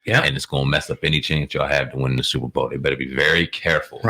Yeah. And it's going to mess up any chance y'all have to win the Super Bowl. They better be very careful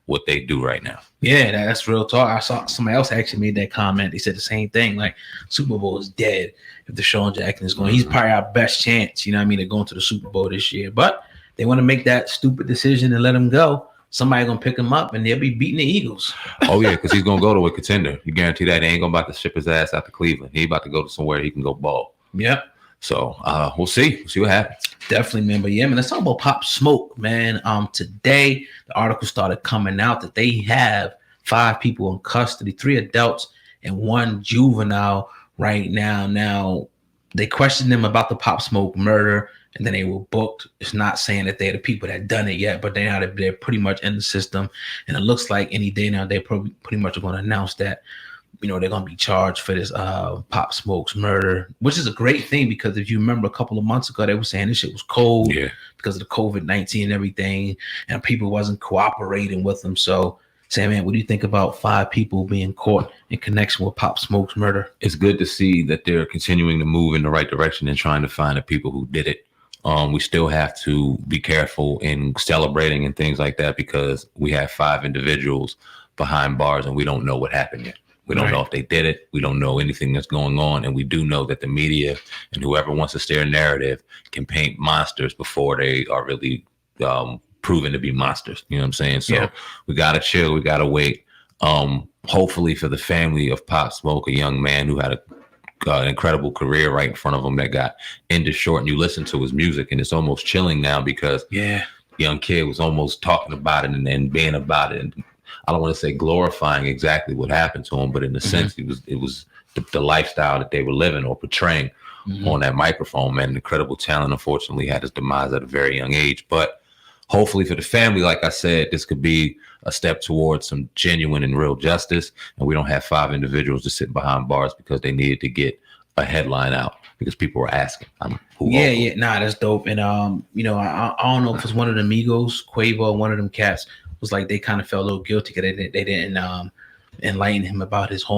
what they do right now. Yeah, that's real talk. I saw somebody else actually made that comment. They said the same thing. Like, Super Bowl is dead if Deshaun Jackson is going. He's probably our best chance, you know what I mean, to go into the Super Bowl this year. But they want to make that stupid decision and let him go. Somebody going to pick him up and they'll be beating the Eagles. Oh, yeah, because he's going to go to a contender. You guarantee that. They ain't going to about to ship his ass out to Cleveland. He about to go to somewhere he can go ball. Yep. So we'll see. We'll see what happens. Definitely, man. But yeah, man, let's talk about Pop Smoke, man. Today, the article started coming out that they have 5 people in custody, 3 adults and 1 juvenile right now. Now, they questioned them about the Pop Smoke murder, and then they were booked. It's not saying that they're the people that done it yet, but they're pretty much in the system. And it looks like any day now they're pretty much going to announce that, you know, they're going to be charged for this Pop Smoke's murder, which is a great thing because if you remember a couple of months ago, they were saying this shit was cold because of the COVID-19 and everything, and people wasn't cooperating with them. So, Sam, man, what do you think about 5 people being caught in connection with Pop Smoke's murder? It's good to see that they're continuing to move in the right direction and trying to find the people who did it. We still have to be careful in celebrating and things like that because we have 5 individuals behind bars and we don't know what happened yet. We don't know if they did it. We don't know anything that's going on. And we do know that the media and whoever wants to steer a narrative can paint monsters before they are really proven to be monsters. You know what I'm saying? So we got to chill. We got to wait. Hopefully for the family of Pop Smoke, a young man who had an incredible career right in front of him that got ended short, and you listen to his music and it's almost chilling now because young kid was almost talking about it and being about it. And I don't want to say glorifying exactly what happened to him, but in a sense, it was the lifestyle that they were living or portraying on that microphone. Man, incredible talent. Unfortunately, had his demise at a very young age. But hopefully for the family, like I said, this could be a step towards some genuine and real justice. And we don't have 5 individuals just sitting behind bars because they needed to get a headline out because people were asking. That's dope. And you know, I don't know if it's one of the Migos, Quavo, one of them cats. Was like they kind of felt a little guilty because they didn't enlighten him about his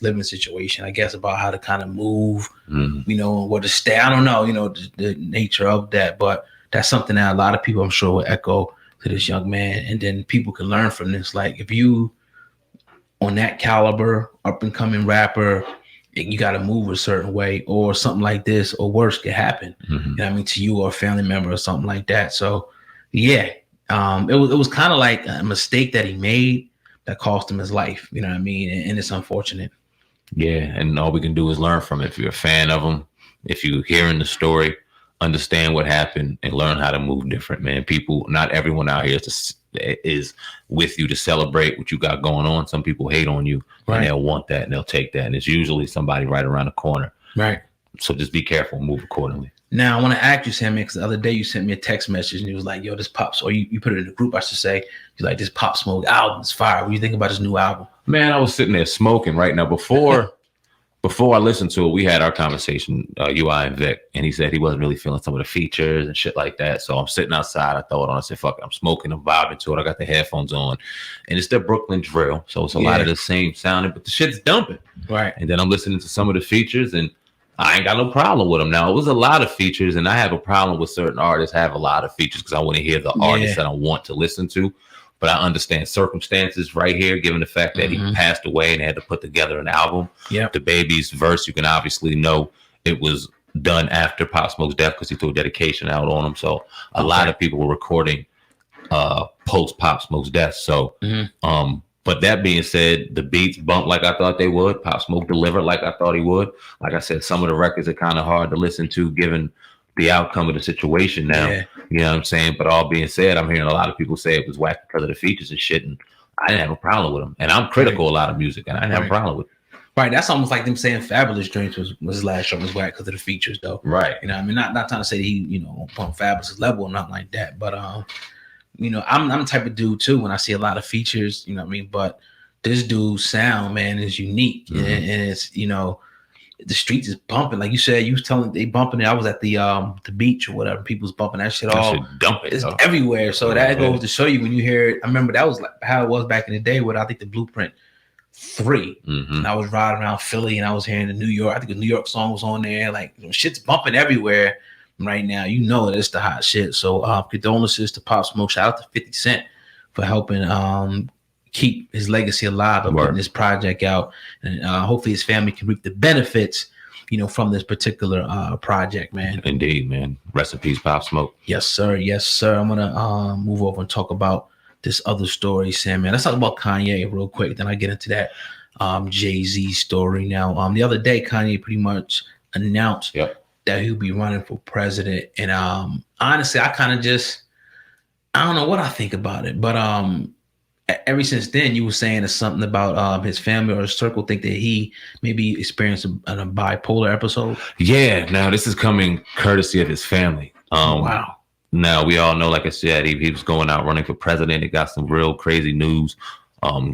living situation. I guess about how to kind of move, you know, where to stay. I don't know, you know, the nature of that, but that's something that a lot of people I'm sure will echo to this young man. And then people can learn from this. Like if you on that caliber, up and coming rapper, you got to move a certain way, or something like this, or worse could happen. You know what I mean, to you or a family member or something like that. So yeah. It was kind of like a mistake that he made that cost him his life, you know what I mean? And it's unfortunate. Yeah, and all we can do is learn from it. If you're a fan of him, if you're hearing the story, understand what happened and learn how to move different, man. People, not everyone out here is with you to celebrate what you got going on. Some people hate on you and they'll want that and they'll take that. And it's usually somebody right around the corner. Right. So just be careful and move accordingly. Now, I want to ask you, Sam, because the other day you sent me a text message and you was like, yo, this Pops, or you put it in the group, I should say. You're like, this Pop Smoke album is fire. What do you think about this new album? Man, I was sitting there smoking right now. Before I listened to it, we had our conversation, UI and Vic, and he said he wasn't really feeling some of the features and shit like that. So I'm sitting outside. I throw it on. I said, fuck it. I'm smoking. I'm vibing to it. I got the headphones on. And it's the Brooklyn drill. So it's a lot of the same sounding, but the shit's dumping. Right. And then I'm listening to some of the features, and I ain't got no problem with them. Now, it was a lot of features, and I have a problem with certain artists have a lot of features because I want to hear the artists that I want to listen to. But I understand circumstances right here, given the fact that he passed away and had to put together an album. Yeah. The Baby's verse, you can obviously know it was done after Pop Smoke's death because he threw a dedication out on him. So a lot of people were recording post Pop Smoke's death. So, but that being said, the beats bump like I thought they would. Pop Smoke delivered like I thought he would. Like I said, some of the records are kind of hard to listen to given the outcome of the situation now. Yeah. You know what I'm saying? But all being said, I'm hearing a lot of people say it was whack because of the features and shit, and I didn't have a problem with them. And I'm critical of a lot of music, and I didn't have a problem with it. Right, that's almost like them saying Fabulous Dreams was his last show was whack because of the features, though. Right. You know, I mean, not trying to say that he, you know, on Fabulous level or nothing like that, but you know, I'm the type of dude too when I see a lot of features, you know what I mean. But this dude's sound, man, is unique, and it's, you know, the streets is bumping. Like you said, you was telling they bumping it. I was at the beach or whatever. People's bumping that shit all. It's everywhere. So that goes to show you when you hear it. I remember that was like how it was back in the day with I think the Blueprint 3. And I was riding around Philly and I was hearing the New York. I think the New York song was on there. Like shit's bumping everywhere. right now. You know it's the hot shit. So condolences to Pop Smoke. Shout out to 50 Cent for helping keep his legacy alive and putting this project out. And hopefully his family can reap the benefits, from this particular project, man. Indeed, man. Rest in peace, Pop Smoke. Yes, sir. Yes, sir. I'm gonna move over and talk about this other story, Sam, man. Let's talk about Kanye real quick. Then I get into that Jay-Z story. Now, the other day, Kanye pretty much announced that he'll be running for president. And honestly, I don't know what I think about it. But ever since then, you were saying there's something about his family or his circle think that he maybe experienced a bipolar episode. Yeah. Now, this is coming courtesy of his family. Wow. Now, we all know, like I said, he was going out running for president. It got some real crazy news.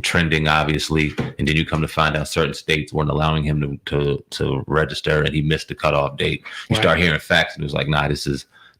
Trending, obviously, and then you come to find out certain states weren't allowing him to register, and he missed the cutoff date. You start hearing facts, and it was like, nah, this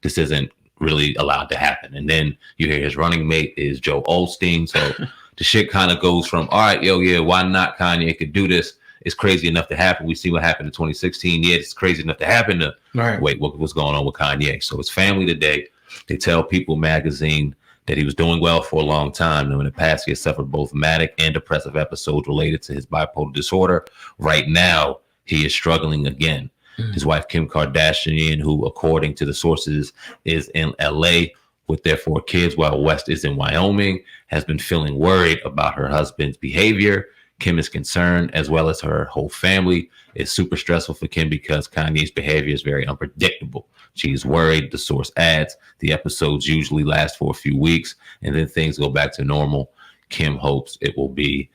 isn't really allowed to happen. And then you hear his running mate is Joe Osteen, so the shit kind of goes from, all right, why not? Kanye could do this. It's crazy enough to happen. We see what happened in 2016. Yeah, it's crazy enough to happen. Wait, what's going on with Kanye? So his family today, they tell People magazine that he was doing well for a long time. And in the past, he has suffered both manic and depressive episodes related to his bipolar disorder. Right now, he is struggling again. His wife, Kim Kardashian, who, according to the sources, is in LA with their 4 kids, while West is in Wyoming, has been feeling worried about her husband's behavior. Kim is concerned, as well as her whole family. It's super stressful for Kim because Kanye's behavior is very unpredictable. She's worried, the source adds. The episodes usually last for a few weeks, and then things go back to normal. Kim hopes it will be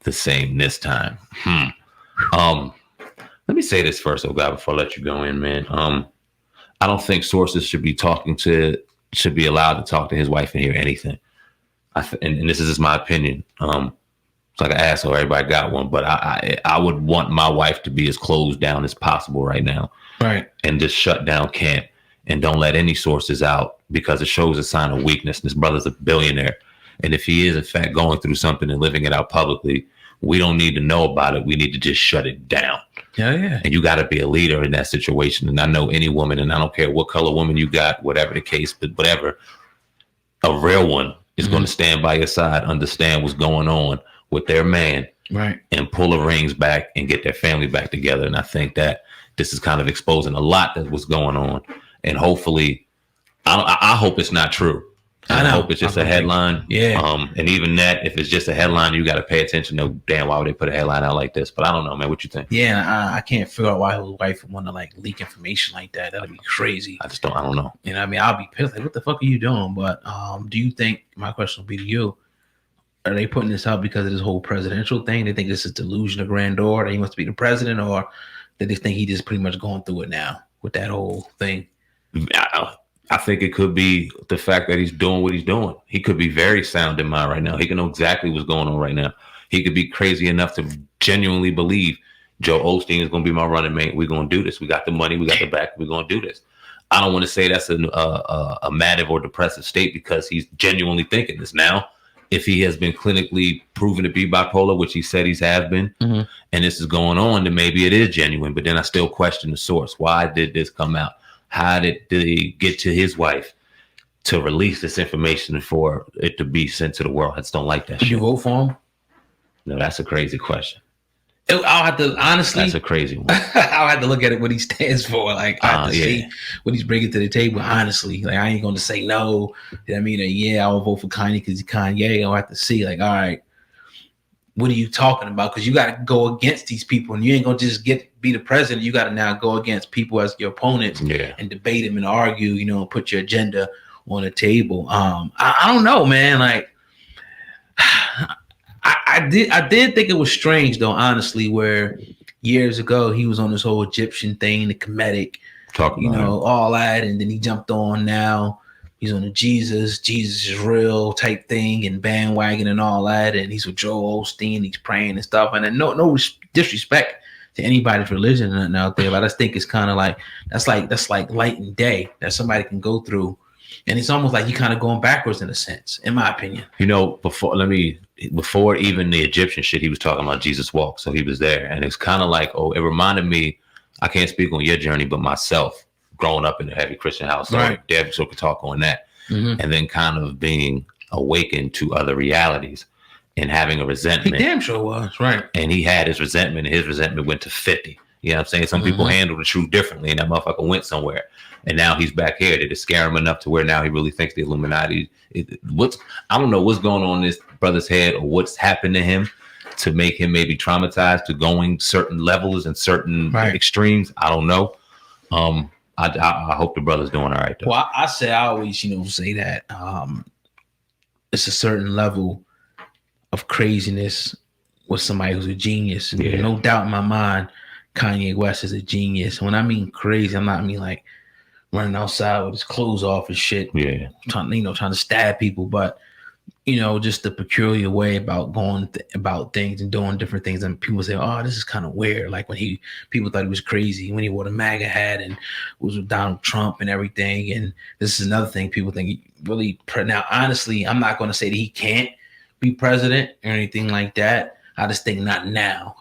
the same this time. Let me say this first, God, before I let you go in, man. I don't think sources should be allowed to talk to his wife and hear anything. And this is just my opinion. It's like an asshole. Everybody got one, but I would want my wife to be as closed down as possible right now, right? And just shut down camp and don't let any sources out, because it shows a sign of weakness. This brother's a billionaire, and if he is in fact going through something and living it out publicly, we don't need to know about it. We need to just shut it down. Yeah. And you got to be a leader in that situation. And I know any woman, and I don't care what color woman you got, whatever the case, but whatever, a real one is going to stand by your side, understand what's going on with their man, right, and pull the reins back and get their family back together. And I think that this is kind of exposing a lot that was going on. And hopefully, I hope it's not true. I hope it's just a headline. Yeah. And even that, if it's just a headline, you got to pay attention. No, damn, why would they put a headline out like this? But I don't know, man. What you think? Yeah, I can't figure out why his wife would want to leak information like that. That'd be crazy. I don't know. I mean, I'll be pissed. Like, what the fuck are you doing? But do you think, my question will be to you, are they putting this out because of this whole presidential thing? They think this is delusion of grandeur, that he wants to be the president, or do they think he just pretty much going through it now with that whole thing? I think it could be the fact that he's doing what he's doing. He could be very sound in mind right now. He can know exactly what's going on right now. He could be crazy enough to genuinely believe Joe Osteen is going to be my running mate. We're going to do this. We got the money. We got the back. We're going to do this. I don't want to say that's a manic or depressive state, because he's genuinely thinking this now. If he has been clinically proven to be bipolar, which he said he's have been, and this is going on, then maybe it is genuine. But then I still question the source. Why did this come out? How did he get to his wife to release this information for it to be sent to the world? I just don't like that shit. Did you vote for him? No, that's a crazy question. I'll have to, honestly. That's a crazy one. I'll have to look at it, what he stands for. I have to see what he's bringing to the table, honestly. I ain't going to say no. I mean, I will vote for Kanye because he's Kanye. I'll have to see, all right, what are you talking about? Because you got to go against these people, and you ain't going to just be the president. You got to now go against people as your opponents and debate them and argue, and put your agenda on the table. I don't know, man. I did think it was strange, though, honestly, where years ago he was on this whole Egyptian thing, the Kemetic, all that, and then he jumped on now. He's on the Jesus is real type thing and bandwagon and all that, and he's with Joel Osteen. He's praying and stuff, and then no disrespect to anybody's religion and nothing out there, but I just think it's kind of like that's like light and day that somebody can go through, and it's almost like you kind of going backwards in a sense, in my opinion. Before even the Egyptian shit, he was talking about Jesus walk, so he was there, and it's kind of like, it reminded me. I can't speak on your journey, but myself. growing up in a heavy Christian house, so Right. Deb so could talk on that, Mhm. and then kind of being awakened to other realities and having a He resentment. damn sure was. Right. And he had his resentment, and his resentment went to 50. You know what I'm saying? Some people Mhm. handle the truth differently, and that motherfucker went somewhere. And now he's back here. Did it scare him enough to where now he really thinks the Illuminati? I don't know what's going on in this brother's head or what's happened to him to make him maybe traumatized to going certain levels and certain Right. extremes. I don't know. I hope the brother's doing all right though. Well, I always, say that it's a certain level of craziness with somebody who's a genius. And Yeah. no doubt in my mind, Kanye West is a genius. When I mean crazy, I'm not mean like running outside with his clothes off and shit, Yeah. trying to stab people, but just the peculiar way about going about things and doing different things. And people say, "Oh, this is kind of weird." Like when people thought he was crazy when he wore the MAGA hat and was with Donald Trump and everything. And this is another thing people think he really. Now, honestly, I'm not going to say that he can't be president or anything like that. I just think not now.